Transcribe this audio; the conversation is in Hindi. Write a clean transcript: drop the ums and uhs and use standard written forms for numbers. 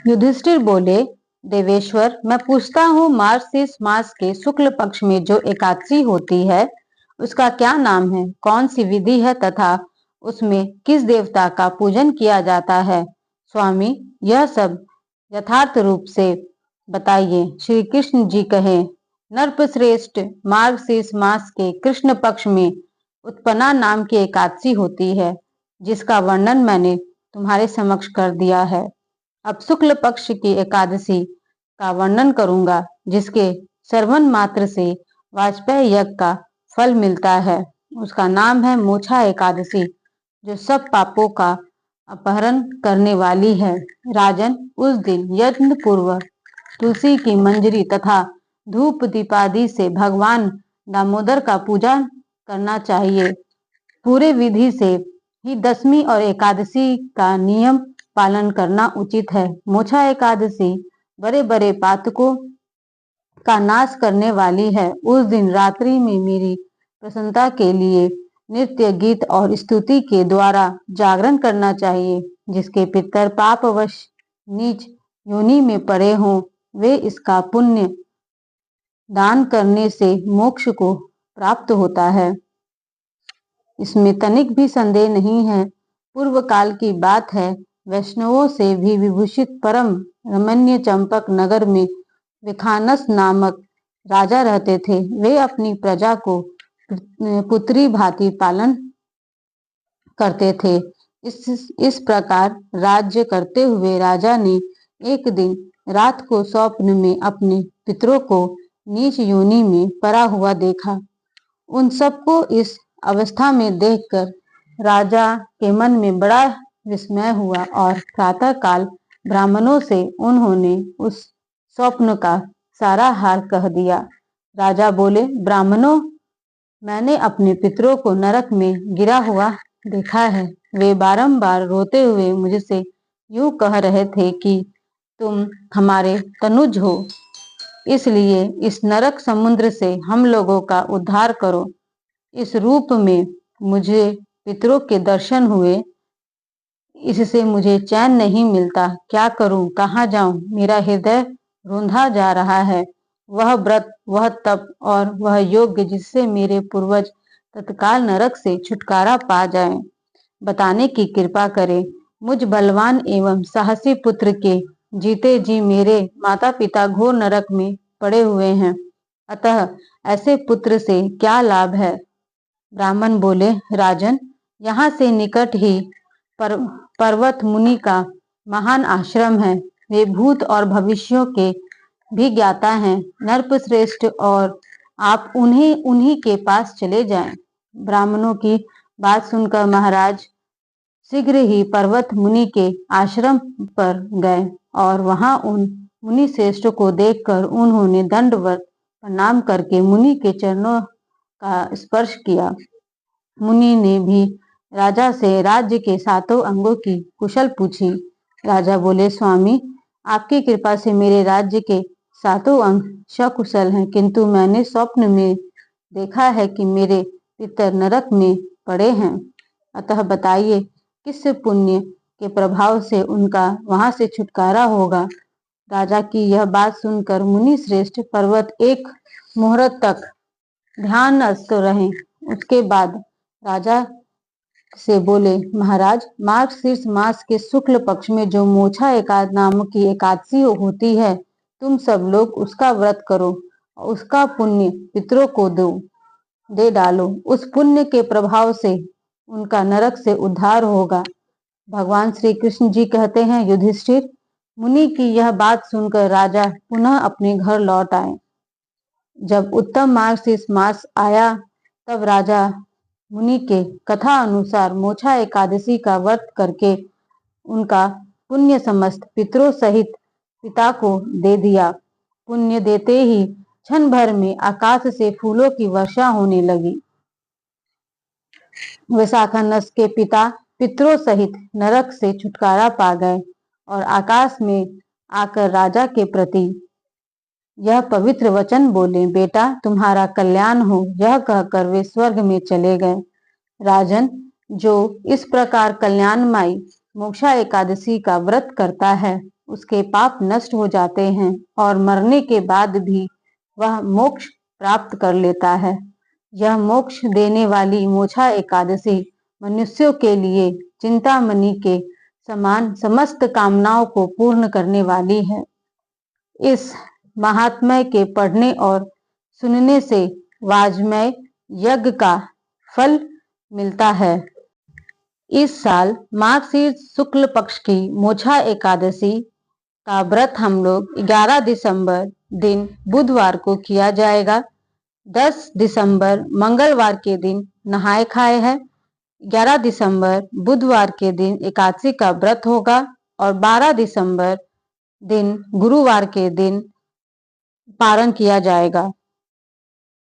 युधिष्ठिर बोले, देवेश्वर, मैं पूछता हूँ, मार्गशीर्ष मास के शुक्ल पक्ष में जो एकादशी होती है उसका क्या नाम है, कौन सी विधि है तथा उसमें किस देवता का पूजन किया जाता है? स्वामी, यह सब यथार्थ रूप से बताइए। श्री कृष्ण जी कहे, नरपश्रेष्ठ, मार्गशीर्ष मास के कृष्ण पक्ष में उत्पन्ना नाम की एकादशी होती है, जिसका वर्णन मैंने तुम्हारे समक्ष कर दिया है। अब शुक्ल पक्ष की एकादशी का वर्णन करूंगा, जिसके श्रवण मात्र से वाजपेय यज्ञ का फल मिलता है। उसका नाम है मोक्षा एकादशी, जो सब पापों का अपहरण करने वाली है। राजन, उस दिन यज्ञ पूर्व तुलसी की मंजरी तथा धूप दीपादि से भगवान दामोदर का पूजा करना चाहिए। पूरे विधि से ही दशमी और एकादशी का नियम पालन करना उचित है। मोक्षा एकादशी बड़े बड़े पातकों का नाश करने वाली है। उस दिन रात्रि में मेरी प्रसन्नता के लिए नृत्य, गीत और स्तुति के द्वारा जागरण करना चाहिए। जिसके पितर पापवश नीच योनि में पड़े हों, वे इसका पुण्य दान करने से मोक्ष को प्राप्त होता है। इसमें तनिक भी संदेह नहीं है। पूर्व काल की बात है, वैष्णवों से भी विभूषित परम रमणीय चंपक नगर में विखानस नामक राजा रहते थे। वे अपनी प्रजा को पुत्री भांति पालन करते थे। इस प्रकार राज्य करते हुए राजा ने एक दिन रात को स्वप्न में अपने पितरों को नीच योनि में पड़ा हुआ देखा। उन सबको इस अवस्था में देखकर राजा के मन में बड़ा विस्मय हुआ और प्रातः काल ब्राह्मणों से उन्होंने उस स्वप्न का सारा हाल कह दिया। राजा बोले, ब्राह्मणों, मैंने अपने पितरों को नरक में गिरा हुआ देखा है। वे बारंबार रोते हुए मुझसे यूं कह रहे थे कि तुम हमारे तनुज हो, इसलिए इस नरक समुद्र से हम लोगों का उद्धार करो। इस रूप में मुझे पितरों के दर्शन हुए, इससे मुझे चैन नहीं मिलता। क्या करूं, कहाँ जाऊं? मेरा हृदय रूंधा जा रहा है। वह व्रत, वह तप और वह योग जिससे मेरे पूर्वज तत्काल नरक से छुटकारा पा जाएं, बताने की कृपा करें। मुझ बलवान एवं साहसी पुत्र के जीते जी मेरे माता पिता घोर नरक में पड़े हुए हैं, अतः ऐसे पुत्र से क्या लाभ है? ब्राह्मण बोले, राजन, यहाँ से निकट ही पर्वत मुनि का महान आश्रम है। वे भूत और भविष्यों के भी ज्ञाता हैं। नरपश्रेष्ठ और आप उन्हीं के पास चले जाएं। ब्राह्मणों की बात सुनकर महाराज शीघ्र ही पर्वत मुनि के आश्रम पर गए और वहां उन मुनि श्रेष्ठ को देखकर उन्होंने दंडवत प्रणाम करके मुनि के चरणों का स्पर्श किया। मुनि ने भी राजा से राज्य के सातों अंगों की कुशल पूछी। राजा बोले, स्वामी, आपकी कृपा से मेरे राज्य के सातों अंग सकुशल हैं, किंतु मैंने स्वप्न में देखा है कि मेरे पितर नरक में पड़े हैं। अतः बताइए, किस पुण्य के प्रभाव से उनका वहां से छुटकारा होगा? राजा की यह बात सुनकर मुनि श्रेष्ठ पर्वत एक मुहूर्त तक ध्यानस्थ रहे। उसके बाद राजा से बोले, महाराज, मार्गशीर्ष मास के शुक्ल पक्ष में जो मोक्षा एकाद नाम की एकादशी होती है, तुम सब लोग उसका व्रत करो और उसका पुण्य पितरों को दे डालो। उस पुण्य के प्रभाव से उनका नरक से उद्धार होगा। भगवान श्री कृष्ण जी कहते हैं, युधिष्ठिर, मुनि की यह बात सुनकर राजा पुनः अपने घर लौट आए। जब उत्तम मार्गशीर्ष मास आया, तब राजा मुनि के कथा अनुसार मोक्षा एकादशी का व्रत करके उनका पुण्य समस्त पितरों सहित पिता को दे दिया। पुण्य देते ही क्षण भर में आकाश से फूलों की वर्षा होने लगी। वैशाखनस के पिता पितरों सहित नरक से छुटकारा पा गए और आकाश में आकर राजा के प्रति यह पवित्र वचन बोले, बेटा, तुम्हारा कल्याण हो। यह कहकर वे स्वर्ग में चले गए। राजन, जो इस प्रकार कल्याणमयी मोक्षा एकादशी का व्रत करता है, उसके पाप नष्ट हो जाते हैं और मरने के बाद भी वह मोक्ष प्राप्त कर लेता है। यह मोक्ष देने वाली मोक्षा एकादशी मनुष्यों के लिए चिंतामणि के समान समस्त कामनाओं को पूर्ण करने वाली है। इस महात्म्य के पढ़ने और सुनने से वाजमय यज्ञ का फल मिलता है। इस साल मार्गशीर्ष शुक्ल पक्ष की मोक्षा एकादशी का व्रत हम लोग 11 दिसंबर दिन बुधवार को किया जाएगा। 10 दिसंबर मंगलवार के दिन नहाए खाए है। 11 दिसंबर बुधवार के दिन एकादशी का व्रत होगा और 12 दिसंबर दिन गुरुवार के दिन पारण किया जाएगा।